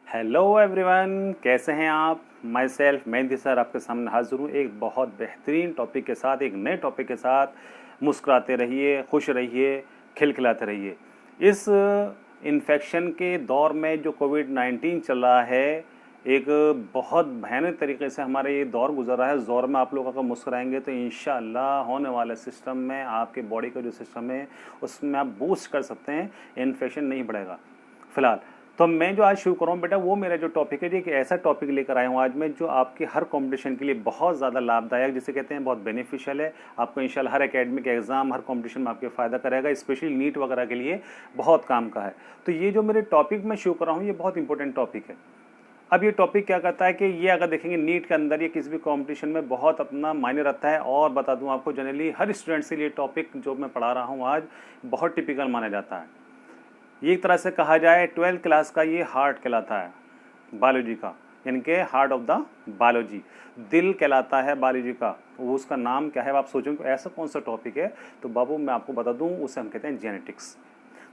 Hello everyone, कैसे हैं आप। माई सेल्फ मेहंदी सर आपके सामने हाजिर हूँ एक बहुत बेहतरीन टॉपिक के साथ, एक नए टॉपिक के साथ। मुस्कुराते रहिए, खुश रहिए, खिलखिलाते रहिए। इस इन्फेक्शन के दौर में जो कोविड-19 चल रहा है, एक बहुत भयानक तरीके से हमारा ये दौर गुजर रहा है। इस दौर में आप लोग अगर मुस्कुराएंगे तो इंशाअल्लाह होने वाले सिस्टम में आपके बॉडी का जो सिस्टम है उसमें आप बूस्ट कर सकते हैं, इन्फेक्शन नहीं बढ़ेगा। फिलहाल तो मैं जो आज शुरू कर रहा हूँ बेटा, वो मेरा जो टॉपिक है, एक ऐसा टॉपिक लेकर आया हूँ आज मैं जो आपके हर कंपटीशन के लिए बहुत ज़्यादा लाभदायक, जिसे कहते हैं बहुत बेनिफिशियल है। आपको इंशाल्लाह हर एकेडमिक एग्जाम, हर कंपटीशन में आपके फ़ायदा करेगा, स्पेशली नीट वगैरह के लिए बहुत काम का है। तो ये जो मेरे टॉपिक मैं शुरू कर रहा हूँ ये बहुत इंपॉर्टेंट टॉपिक है। अब ये टॉपिक क्या करता है कि ये अगर देखेंगे नीट के अंदर या किसी भी कंपटीशन में बहुत अपना मायने रखता है। और बता दूं आपको, जनरली हर स्टूडेंट्स के लिए टॉपिक जो मैं पढ़ा रहा हूँ आज बहुत टिपिकल माना जाता है। ये एक तरह से कहा जाए 12th क्लास का ये हार्ट कहलाता है बायोलॉजी का, यानी कि हार्ट ऑफ द बायोलॉजी, दिल कहलाता है बायोलॉजी का। वो उसका नाम क्या है आप सोचेंगे ऐसा कौन सा टॉपिक है, तो बाबू मैं आपको बता दूं, उसे हम कहते हैं जेनेटिक्स।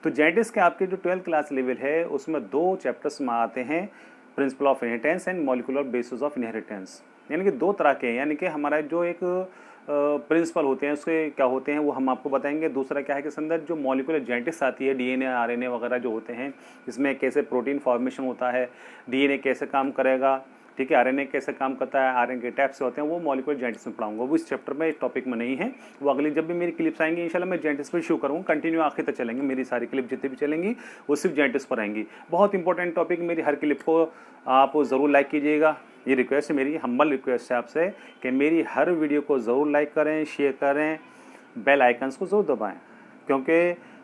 तो जेनेटिक्स के आपके जो 12th क्लास लेवल है उसमें 2 चैप्टर्स में आते हैं, principle of inheritance and molecular basis of inheritance. यानी कि 2 तरह के हैं, यानी कि हमारा जो एक प्रिंसिपल होते हैं उसके क्या होते हैं वो हम आपको बताएंगे। दूसरा क्या है कि अंदर जो मॉलिक्यूलर जेनेटिक्स आती है, डीएनए आरएनए वगैरह जो होते हैं, इसमें कैसे प्रोटीन फॉर्मेशन होता है, डीएनए कैसे काम करेगा, ठीक है, आरएनए कैसे काम करता है, आरएनए के टाइप से होते हैं, वो मॉलिक्यूलर जेनेटिक्स में पढ़ाऊंगा। वो इस चैप्टर में, इस टॉपिक में नहीं है। वो अगली जब भी मेरी क्लिप्स आएंगी इंशाल्लाह मैं जेनेटिक्स पर शो करूँगा, कंटिन्यू आखिर तक चलेंगे। मेरी सारी क्लिप जितनी भी चलेंगी वो सिर्फ जेनेटिक्स पर आएंगी। बहुत इंपॉर्टेंट टॉपिक, मेरी हर क्लिप को आप ज़रूर लाइक कीजिएगा। ये रिक्वेस्ट है, मेरी हम्बल रिक्वेस्ट है आपसे कि मेरी हर वीडियो को ज़रूर लाइक करें, शेयर करें, बेल आइकन्स को ज़रूर दबाएं, क्योंकि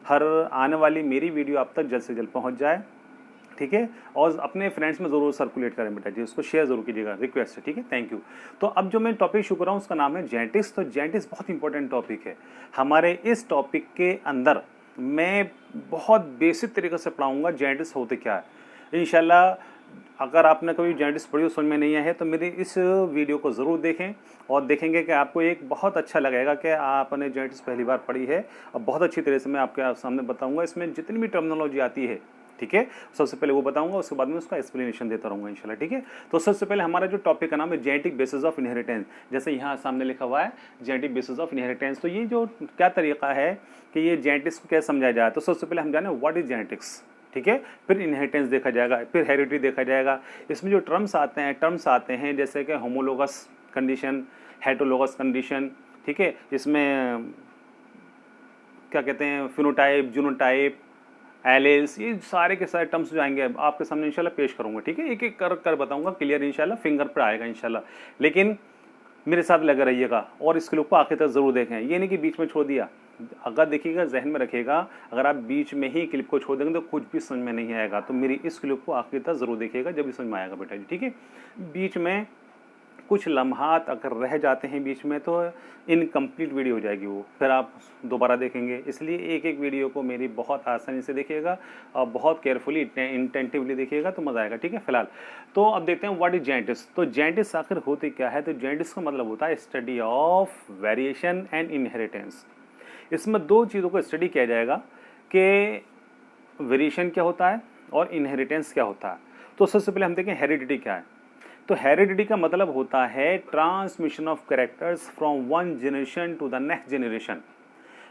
हर आने वाली मेरी वीडियो आप तक जल्द से जल्द पहुंच जाए, ठीक है। और अपने फ्रेंड्स में ज़रूर सर्कुलेट करें बेटा जी, उसको शेयर ज़रूर कीजिएगा, रिक्वेस्ट है, ठीक है, थैंक यू। तो अब जो मैं टॉपिक शुरू कर रहा हूँ उसका नाम है जेनेटिक्स। तो जेनेटिक्स बहुत इंपॉर्टेंट टॉपिक है। हमारे इस टॉपिक के अंदर मैं बहुत बेसिक तरीके से पढ़ाऊँगा जेनेटिक्स होते क्या है। इंशाल्लाह अगर आपने कभी जेनेटिक्स पढ़ी हो, समझ में नहीं आया है, तो मेरी इस वीडियो को ज़रूर देखें और देखेंगे कि आपको एक बहुत अच्छा लगेगा कि आपने जेनेटिक्स पहली बार पढ़ी है। अब बहुत अच्छी तरह से मैं आपके सामने बताऊंगा, इसमें जितनी भी टर्मिनोलॉजी आती है, ठीक है, सबसे पहले वो बताऊंगा, उसके बाद में उसका एक्सप्लेनेशन देता रहूंगा इंशाल्लाह, ठीक है। तो सबसे पहले हमारा जो टॉपिक का नाम है जेनेटिक बेसिस ऑफ इनहेरिटेंस। जैसे यहाँ सामने लिखा हुआ है जेनेटिक बेसिस ऑफ इनहेरिटेंस। तो ये जो क्या तरीका है कि ये जेनेटिक्स को कैसे समझाया जाए, तो सबसे पहले हम जाने व्हाट इज जेनेटिक्स, ठीक है, फिर इनहेरिटेंस देखा जाएगा, फिर हेरिडिटी देखा जाएगा। इसमें जो टर्म्स आते हैं जैसे कि होमोलोगस कंडीशन, हेटेरोलोगस कंडीशन, ठीक है, इसमें क्या कहते हैं फिनोटाइप, जीनोटाइप, एलेल्स, ये सारे के सारे टर्म्स जो आएंगे आपके सामने इंशाल्लाह पेश करूंगा, ठीक है, एक एक कर बताऊंगा, क्लियर इंशाल्लाह फिंगर पर आएगा इंशाल्लाह। लेकिन मेरे साथ लगे रहिएगा और इस क्लिप को आखिर तक ज़रूर देखें। ये नहीं कि बीच में छोड़ दिया, अगर देखिएगा जहन में रखिएगा, अगर आप बीच में ही क्लिप को छोड़ देंगे तो कुछ भी समझ में नहीं आएगा। तो मेरी इस क्लिप को आखिर तक ज़रूर देखिएगा, जब भी समझ में आएगा बेटा जी, ठीक है। बीच में कुछ लम्हात अगर रह जाते हैं बीच में तो इनकम्प्लीट वीडियो हो जाएगी, वो फिर आप दोबारा देखेंगे। इसलिए एक एक वीडियो को मेरी बहुत आसानी से देखिएगा और बहुत केयरफुली इंटेंटिवली देखिएगा तो मज़ा आएगा, ठीक है। फिलहाल तो अब देखते हैं व्हाट इज जेनेटिक्स। तो जेनेटिक्स आखिर होती क्या है, तो जेनेटिक्स का मतलब होता है study of variation and inheritance. इसमें 2 चीज़ों को स्टडी किया जाएगा कि वेरिएशन क्या होता है और इनहेरिटेंस क्या होता है। तो सबसे पहले हम देखें हेरिडिटी क्या है। तो हेरिडिटी का मतलब होता है transmission of characters from one generation to the next generation.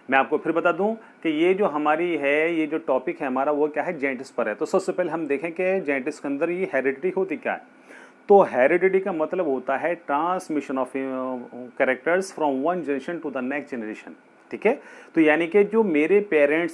मैं आपको फिर बता दूं कि ये जो हमारी है, ये जो टॉपिक है हमारा, वो क्या है, जेनेटिक्स पर है। तो सबसे पहले हम देखें कि जेनेटिक्स के अंदर ये हेरिडिटी होती क्या है। तो हेरिडिटी का मतलब होता है transmission of characters from one generation to the next generation, ठीक है। तो यानी कि जो मेरे पेरेंट्स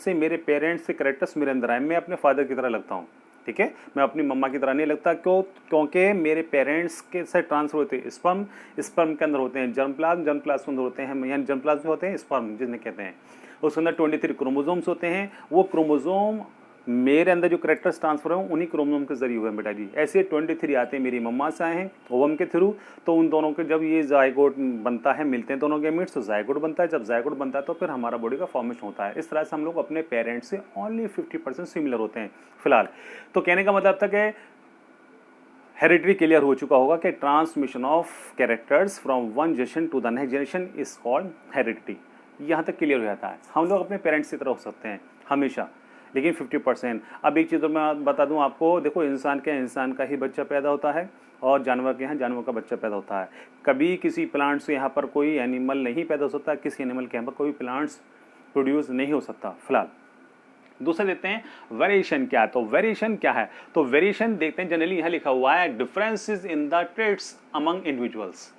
से कैरेक्टर्स मेरे अंदर आए, मैं अपने फादर की तरह लगता हूँ, ठीक है, मैं अपनी मम्मा की तरह नहीं लगता। क्योंकि मेरे पेरेंट्स के से ट्रांसफर होते हैं स्पर्म के अंदर होते हैं जर्म प्लाज्म के अंदर होते हैं, यानी जर्म प्लाज्म होते हैं स्पर्म जिन्हें कहते हैं, उसके अंदर 23 क्रोमोजोम्स होते हैं। वो क्रोमोजोम मेरे अंदर जो कैरेक्टर्स ट्रांसफर हैं उन्हीं क्रोमोजोम के जरिए हुए हैं बेटा जी। ऐसे 23 आते हैं मेरी मम्मा से आए हैं ओवम के थ्रू। तो उन दोनों के जब ये जायगोट बनता है, मिलते हैं दोनों गैमेट्स, तो जायगोट बनता है। जब जायगोट बनता है तो फिर हमारा बॉडी का फॉर्मेशन होता है। इस तरह से हम लोग अपने पेरेंट्स से ओनली 50% सिमिलर होते हैं फिलहाल। तो कहने का मतलब था कि हेरिडिटी क्लियर हो चुका होगा कि transmission of characters from one generation to the next generation is called heredity. यहाँ तक क्लियर हो जाता है। हम लोग अपने पेरेंट्स की तरह हो सकते हैं हमेशा, लेकिन 50%। अब एक चीज़ तो मैं बता दूं आपको, देखो इंसान के यहाँ इंसान का ही बच्चा पैदा होता है और जानवर के यहाँ जानवर का बच्चा पैदा होता है। कभी किसी प्लांट से यहाँ पर कोई एनिमल नहीं पैदा हो सकता, किसी एनिमल के यहाँ पर कोई प्लांट्स प्रोड्यूस नहीं हो सकता फिलहाल। दूसरा देखते हैं वेरिएशन क्या है। तो वेरिएशन क्या है, तो वेरिएशन देखते हैं, जनरली यहाँ लिखा हुआ है differences in the traits among individuals.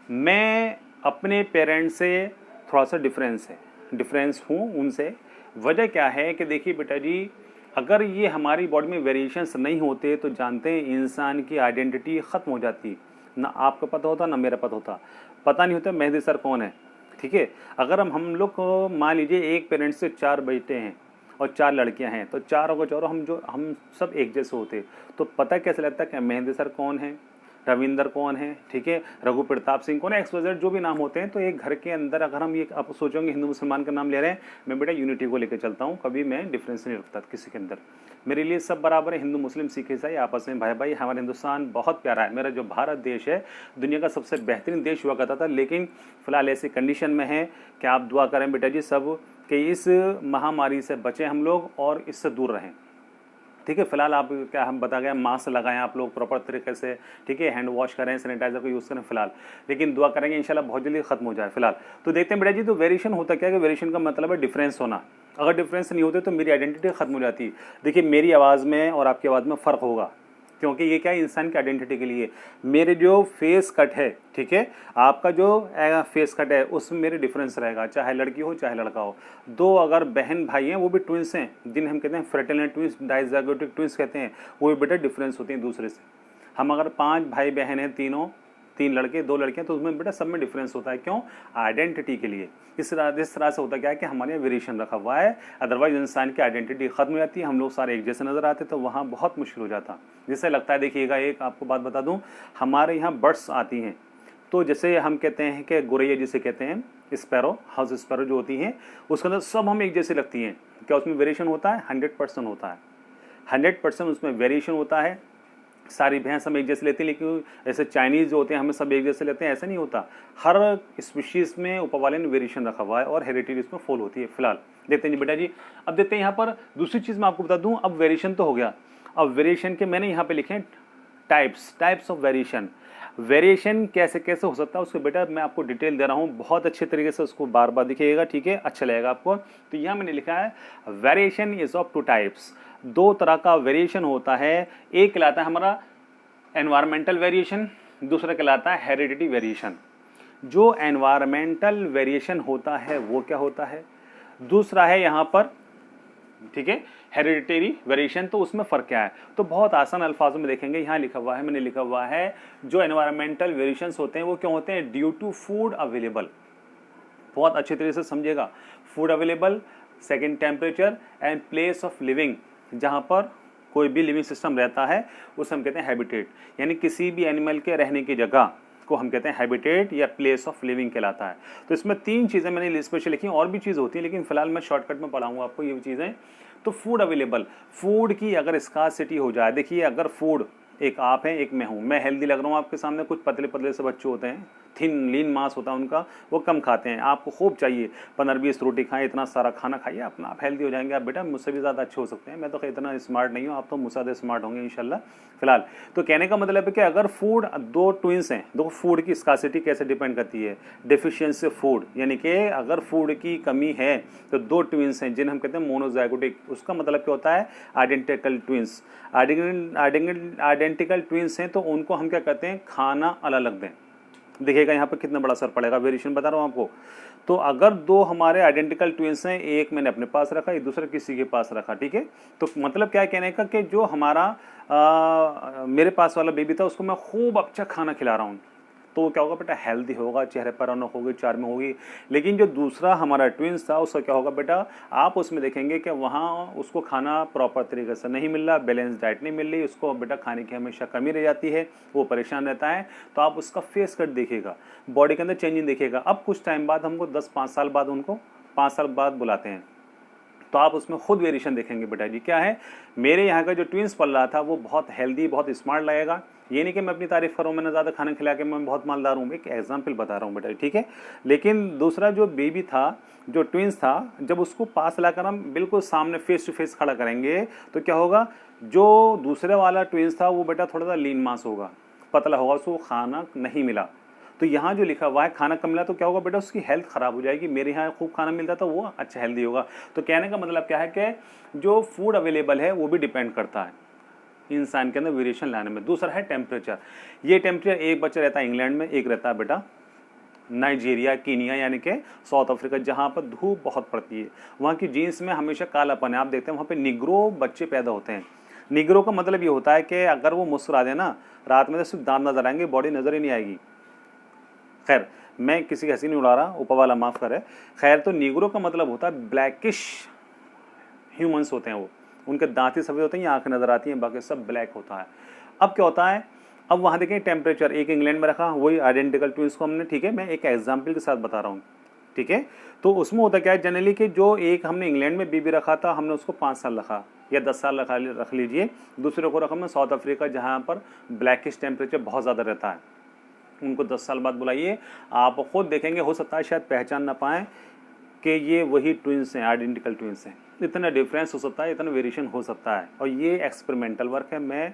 मैं अपने पेरेंट्स से थोड़ा सा डिफरेंस हूँ उनसे। वजह क्या है कि देखिए बेटा जी, अगर ये हमारी बॉडी में वेरिएशंस नहीं होते तो जानते हैं इंसान की आइडेंटिटी ख़त्म हो जाती। ना आपको पता होता ना मेरा पता होता, पता नहीं होता मेहदी सर कौन है, ठीक है। अगर हम लोग को मान लीजिए एक पेरेंट से 4 बेटे हैं और 4 लड़कियां हैं, तो चारों को चारों हम सब एक जैसे होते, तो पता कैसे लगता है कि मेहदी सर कौन है, रविंदर कौन है, ठीक है, रघु प्रताप सिंह कौन है, XYZ जो भी नाम होते हैं। तो एक घर के अंदर अगर हम ये आप सोचोगे हिंदू मुसलमान का नाम ले रहे हैं, मैं बेटा यूनिटी को लेकर चलता हूँ, कभी मैं डिफरेंस नहीं रखता किसी के अंदर। मेरे लिए सब बराबर है, हिंदू मुस्लिम सिख ईसाई आपस में भाई भाई। हमारा हिंदुस्तान बहुत प्यारा है, मेरा जो भारत देश है दुनिया का सबसे बेहतरीन देश हुआ करता था, लेकिन फिलहाल ऐसी कंडीशन में है कि आप दुआ करें बेटा जी सब कि इस महामारी से बचें हम लोग और इससे दूर रहें, ठीक है। फिलहाल आप क्या हम बता गए, मास्क लगाएं आप लोग प्रॉपर तरीके से, ठीक है, हैंड वॉश करें, सैनिटाइजर को यूज़ करें फिलहाल, लेकिन दुआ करेंगे इंशाल्लाह बहुत जल्दी खत्म हो जाए फिलहाल। तो देखते हैं बेटा जी, तो वेरिएशन होता क्या है कि वेरिएशन का मतलब है डिफरेंस होना। अगर डिफरेंस नहीं होते तो मेरी आइडेंटिटी खत्म हो जाती। देखिए मेरी आवाज़ में और आपकी आवाज़ में फ़र्क होगा, क्योंकि ये क्या है इंसान की आइडेंटिटी के लिए। मेरे जो फेस कट है, ठीक है, आपका जो फेस कट है उसमें मेरे डिफरेंस रहेगा, चाहे लड़की हो चाहे लड़का हो। 2 अगर बहन भाई हैं वो भी ट्विंस हैं, जिन्हें हम कहते हैं फ्रेटर्नल ट्विंस, डाइज़ाइगोटिक ट्विंस कहते हैं, वो भी बेटा डिफरेंस होते हैं दूसरे से। हम अगर 5 भाई बहन हैं, 3 लड़के 2 लड़कियां, तो उसमें बेटा सब में डिफरेंस होता है। क्यों? आइडेंटिटी के लिए। इस तरह से होता क्या है कि हमारे यहाँ वेरिएशन रखा हुआ है, अदरवाइज इंसान की आइडेंटिटी खत्म हो जाती है, हम लोग सारे एक जैसे नजर आते तो वहाँ बहुत मुश्किल हो जाता। जैसे लगता है, देखिएगा एक आपको बात बता दूँ, हमारे यहाँ बर्ड्स आती हैं, तो जैसे हम कहते हैं कि गोरैया जिसे कहते हैं, स्पैरो, हाउस स्पैरो जो होती हैं, उसके अंदर सब हम एक जैसे लगती हैं। क्या उसमें वेरिएशन होता है? 100% होता है, 100% उसमें वेरिएशन होता है। सारी भैंस हम एक जैसे लेते हैं, लेकिन ऐसे चाइनीज़ जो होते हैं हमें सब एक जैसे लेते हैं, ऐसा नहीं होता। हर स्पीशीज़ में ऊपर वाले ने वेरिएशन रखा हुआ है और हेरिटेज इसमें फॉल होती है। फिलहाल देखते हैं जी बेटा जी, अब देखते हैं यहाँ पर दूसरी चीज़ मैं आपको बता दूँ। अब वेरिएशन तो हो गया, अब वेरिएशन के मैंने यहाँ पे लिखे हैं टाइप्स ऑफ वेरिएशन। वेरिएशन कैसे कैसे हो सकता है उसको बेटा मैं आपको डिटेल दे रहा हूँ, बहुत अच्छे तरीके से उसको बार बार दिखेगा, ठीक है, अच्छा लगेगा आपको। तो यहाँ मैंने लिखा है वेरिएशन इज ऑफ 2 टाइप्स। 2 तरह का वेरिएशन होता है, एक कहलाता है हमारा एनवायरमेंटल वेरिएशन, दूसरा कहलाता है हेरिडिटी वेरिएशन। जो एनवायरमेंटल वेरिएशन होता है वो क्या होता है, दूसरा है यहाँ पर, ठीक है, हेरिडिटरी वेरिएशन। तो उसमें फ़र्क क्या है, तो बहुत आसान अल्फाजों में देखेंगे। यहाँ लिखा हुआ है, मैंने लिखा हुआ है, जो एनवायरमेंटल वेरिएशंस होते हैं वो क्यों होते हैं? Due to food available. बहुत अच्छे तरीके से समझिएगा, food available, second temperature and place of living. जहाँ पर कोई भी लिविंग सिस्टम रहता है उसे हम कहते हैं हैबिटेट, यानी किसी भी एनिमल के रहने की जगह को हम कहते हैं हैबिटेट या प्लेस ऑफ लिविंग कहलाता है। तो इसमें 3 चीज़ें मैंने लिस्ट पे लिखी, और भी चीज़ होती है लेकिन फिलहाल मैं शॉर्टकट में पढ़ाऊंगा आपको ये चीज़ें। तो फूड अवेलेबल, फूड की अगर स्कार्सिटी हो जाए, देखिए अगर फूड, एक आप हैं एक मैं हूँ, मैं हेल्दी लग रहा हूँ आपके सामने, कुछ पतले पतले से बच्चे होते हैं, थिन लीन मांस होता है उनका, वो कम खाते हैं, आपको खूब चाहिए 15-20 रोटी खाएं, इतना सारा खाना खाइए, अपना आप हेल्दी हो जाएंगे। आप बेटा मुझसे भी ज़्यादा अच्छे हो सकते हैं, मैं तो इतना स्मार्ट नहीं हूँ, आप तो मुझसे ज़्यादा स्मार्ट होंगे इंशाल्लाह। फिलहाल तो कहने का मतलब है कि अगर फूड, 2 ट्विंस हैं, दो फूड की स्कार्सिटी कैसे डिपेंड करती है? डेफिशिएंसी ऑफ फूड, यानी कि अगर फूड की कमी है तो 2 ट्विंस हैं जिन्हें हम कहते हैं मोनोजाइगोटिक। उसका मतलब क्या होता है? Identical twins. आइडेंटिकल ट्विंस हैं तो उनको हम क्या कहते हैं? खाना अलग अलग दें। देखिएगा यहाँ पर कितना बड़ा असर पड़ेगा, वेरिएशन बता रहा हूँ आपको। तो अगर 2 हमारे आइडेंटिकल ट्विंस हैं, एक मैंने अपने पास रखा, एक दूसरा किसी के पास रखा, ठीक है, तो मतलब क्या है कहने का कि जो हमारा मेरे पास वाला बेबी था उसको मैं खूब अच्छा खाना खिला रहा हूँ, तो वो क्या होगा बेटा? हेल्दी होगा, चेहरे पर रौनक होगी, चार्मिंग होगी। लेकिन जो दूसरा हमारा ट्विंस था उसका क्या होगा बेटा? आप उसमें देखेंगे कि वहाँ उसको खाना प्रॉपर तरीके से नहीं मिल रहा, बैलेंस डाइट नहीं मिल रही, उसको बेटा खाने की हमेशा कमी रह जाती है, वो परेशान रहता है। तो आप उसका फेस कट देखिएगा, बॉडी के अंदर चेंजिंग देखिएगा। अब कुछ टाइम बाद हमको 5 साल बाद उनको 5 साल बाद बुलाते हैं, तो आप उसमें खुद वेरिएशन देखेंगे बेटा जी। क्या है, मेरे यहाँ का जो ट्विंस पल रहा था वो बहुत हेल्दी, बहुत स्मार्ट लगेगा। ये नहीं कि मैं अपनी तारीफ करूँ, मैंने ज़्यादा खाना खिला के मैं बहुत मालदार हूँ, एक एग्जाम्पल बता रहा हूँ बेटा, ठीक है। लेकिन दूसरा जो बेबी था, जो ट्विंस था, जब उसको पास लाकर हम बिल्कुल सामने फेस टू फेस खड़ा करेंगे तो क्या होगा, जो दूसरे वाला ट्विंस था वो बेटा थोड़ा सा लीन मांस होगा, पतला होगा, उसको खाना नहीं मिला। तो यहाँ जो लिखा हुआ है खाना कम मिला तो क्या होगा बेटा, उसकी हेल्थ खराब हो जाएगी। मेरे यहाँ खूब खाना मिलता था, वो अच्छा हेल्दी होगा। तो कहने का मतलब क्या है कि जो फूड अवेलेबल है वो भी डिपेंड करता है इंसान के अंदर वेरिएशन लाने में। दूसरा है टेम्परेचर। ये टेम्परेचर, एक बच्चा रहता है इंग्लैंड में, एक रहता है बेटा नाइजीरिया, कीनिया यानी कि साउथ अफ्रीका, जहाँ पर धूप बहुत पड़ती है। वहाँ की जीन्स में हमेशा कालापन है। आप देखते हैं वहाँ पे निग्रो बच्चे पैदा होते हैं। निग्रो का मतलब ये होता है कि अगर वो मुस्कुरा देना रात में तो सिर्फ दांत नजर आएंगे, बॉडी नजर ही नहीं आएगी। खैर, मैं किसी की हंसी नहीं उड़ा रहा, ऊपर वाला माफ़ करे। खैर, तो निग्रो का मतलब होता है ब्लैकिश ह्यूमंस होते हैं वो, उनके दांत ही सफ़ेद होते हैं, आँखें नज़र आती हैं, बाकी सब ब्लैक होता है। अब क्या होता है, अब वहाँ देखें टेम्परेचर, एक इंग्लैंड में रखा, वही आइडेंटिकल ट्विंस को हमने, ठीक है, मैं एक एग्जाम्पल के साथ बता रहा हूँ, ठीक है। तो उसमें होता क्या है जनरली कि जो एक हमने इंग्लैंड में बेबी रखा था, हमने उसको 5 साल रखा या 10 साल रख लीजिए। दूसरे को रखा हमने साउथ अफ्रीका, जहाँ पर ब्लैकिश टेम्परेचर बहुत ज़्यादा रहता है। उनको 10 साल बाद बुलाइए, आप खुद देखेंगे, हो सकता है शायद पहचान ना पाएँ कि ये वही ट्विंस हैं, आइडेंटिकल ट्विंस हैं। इतना डिफरेंस हो सकता है, इतना वेरिएशन हो सकता है। और ये एक्सपेरिमेंटल वर्क है, मैं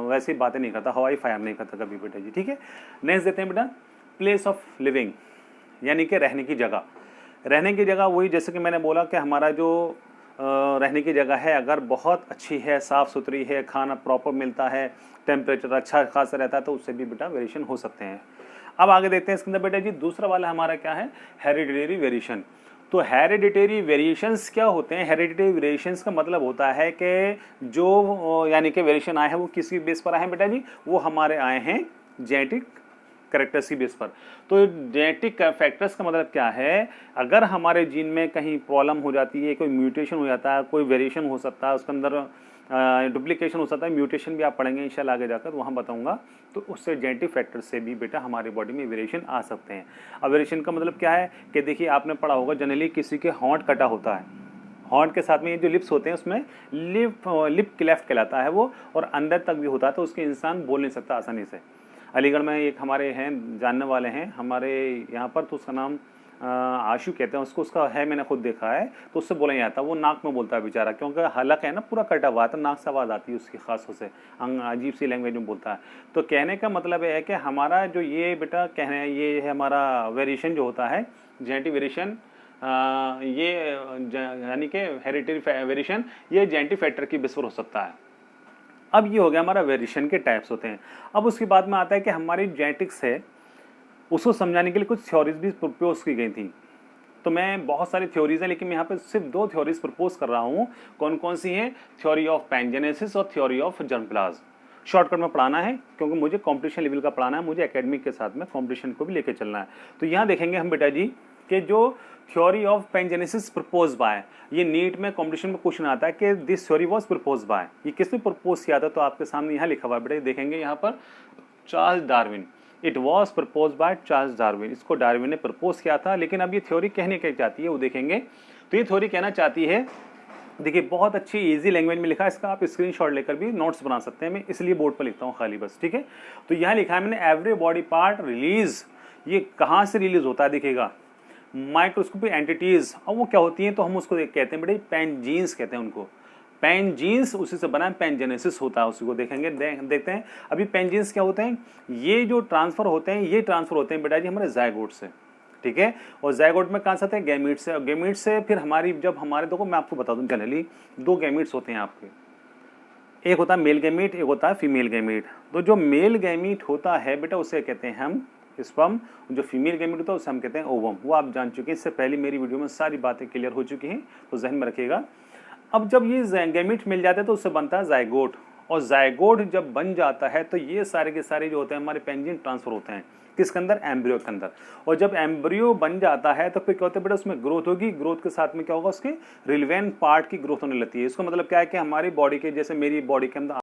वैसी बातें नहीं करता, हवाई फायर नहीं करता कभी बेटा जी, ठीक है। नेक्स्ट देते हैं बेटा, प्लेस ऑफ लिविंग, यानी कि रहने की जगह। रहने की जगह वही, जैसे कि मैंने बोला कि हमारा जो रहने की जगह है अगर बहुत अच्छी है, साफ़ सुथरी है, खाना प्रॉपर मिलता है, टेम्परेचर अच्छा खासा रहता है, तो उससे भी बेटा वेरिएशन हो सकते हैं। अब आगे देखते हैं इसके अंदर बेटा जी, दूसरा वाला हमारा क्या है, हेरिडिटरी वेरिएशन। तो हेरिडिटरी वेरिएशंस क्या होते हैं? हेरिडिटरी वेरिएशंस का मतलब होता है कि जो यानी कि वेरिएशन आए हैं वो किसी बेस पर आए हैं बेटा जी, वो हमारे आए हैं जेनेटिक करेक्टर्स की बेस पर। तो जेनेटिक फैक्टर्स का मतलब क्या है, अगर हमारे जीन में कहीं प्रॉब्लम हो जाती है, कोई म्यूटेशन हो जाता है, कोई वेरिएशन हो सकता है, उसके अंदर डुप्लीकेशन हो सकता है, म्यूटेशन भी आप पढ़ेंगे इंशाल्लाह आगे जाकर, वहाँ बताऊंगा। तो उससे जेनेटिक फैक्टर से भी बेटा हमारी बॉडी में वेरिएशन आ सकते हैं। अब वेरिएशन का मतलब क्या है कि देखिए, आपने पढ़ा होगा जनरली किसी के हॉन्ट कटा होता है, हॉर्न के साथ में ये जो लिप्स होते हैं उसमें लिप क्लेफ्ट कहलाता है वो, और अंदर तक भी होता है, तो उसके इंसान बोल नहीं सकता आसानी से। अलीगढ़ में एक हमारे हैं जानने वाले हैं हमारे यहाँ पर, तो उसका नाम आशु कहते हैं उसको, उसका है, मैंने खुद देखा है, तो उससे बोला नहीं आता, वो नाक में बोलता है बेचारा, क्योंकि हलक है ना पूरा कटा हुआ, तो नाक से आवाज़ आती है उसकी खासों से, अजीब सी लैंग्वेज में बोलता है। तो कहने का मतलब है कि हमारा जो ये बेटा कहने ये है हमारा वेरिएशन जो होता है, जेनेटिक वेरिएशन, ये यानी कि हेरिडिटरी वेरिएशन, ये जेनेटिक फैक्टर की बेस पर हो सकता है। अब ये हो गया हमारा वेरिएशन के टाइप्स होते हैं। अब उसके बाद में आता है कि हमारी जेनेटिक्स है, उसको समझाने के लिए कुछ थ्योरीज भी प्रपोज की गई थी। तो मैं बहुत सारी थ्योरीज हैं, लेकिन मैं यहाँ पे सिर्फ 2 थ्योरीज प्रपोज कर रहा हूँ। कौन कौन सी हैं? थ्योरी ऑफ पैनजेनेसिस और थ्योरी ऑफ जर्मप्लाज्म। शॉर्टकट में पढ़ाना है क्योंकि मुझे कंपटीशन लेवल का पढ़ाना है, मुझे एकेडमिक के साथ में कंपटीशन को भी लेके चलना है। तो यहाँ देखेंगे हम बेटा जी कि जो थ्योरी ऑफ पैनजेनेसिस प्रपोज बाय, ये नीट में कंपटीशन में क्वेश्चन आता है कि this theory was propose by, ये किसने प्रपोज किया था? तो आपके सामने यहाँ लिखा हुआ है बेटा, देखेंगे यहाँ पर, Charles Darwin. It was propose by Charles Darwin, इसको डार्विन ने प्रपोज किया था। लेकिन अब ये थ्योरी कहने क्या चाहती है वो देखेंगे। तो ये थ्योरी कहना चाहती है, देखिए बहुत अच्छी इजी लैंग्वेज में लिखा है, इसका आप स्क्रीनशॉट लेकर भी नोट्स बना सकते हैं, मैं इसलिए बोर्ड पर लिखता हूँ खाली बस, ठीक है। तो यहाँ लिखा है मैंने, एवरी बॉडी पार्ट रिलीज, ये कहाँ से रिलीज होता है देखिएगा, माइक्रोस्कोपिक एंटिटीज। अब वो क्या होती हैं? तो हम उसको कहते हैं बेटे पैनजीन्स कहते हैं उनको, पैनजीन्स, उसी से बना पैनजेनेसिस होता है, उसी को देखेंगे देखते हैं। अभी पैनजीन्स क्या होते हैं? ये जो ट्रांसफर होते हैं, ये ट्रांसफर होते हैं बेटा जी हमारे जायगोट से, ठीक है। और जायगोट में कहाँ से आते हैं? गैमीट से, और गैमीट से फिर हमारी जब हमारे, देखो मैं आपको बता दूं जनरली 2 गैमीट्स होते हैं आपके, एक होता है मेल गैमीट, एक होता है फीमेल गैमीट। तो जो मेल गैमीट होता है बेटा उसे कहते हैं हम स्पर्म, जो फीमेल गैमीट होता है उसे हम कहते हैं ओवम। वो आप जान चुके हैं, इससे पहले मेरी वीडियो में सारी बातें क्लियर हो चुकी हैं, तो जहन में रखिएगा। अब जब ये गैमीट मिल जाते हैं तो उससे बनता है जायगोट, और जायगोट जब बन जाता है तो ये सारे के सारे जो होते हैं हमारे पैनजीन ट्रांसफर होते हैं किसके अंदर? एम्ब्रियो के अंदर। और जब एम्ब्रियो बन जाता है तो फिर क्या होता है बेटा, उसमें ग्रोथ होगी, ग्रोथ के साथ में क्या होगा, उसके रिलेवेंट पार्ट की ग्रोथ होने लगती है। इसका मतलब क्या है कि हमारी बॉडी के, जैसे मेरी बॉडी के अंदर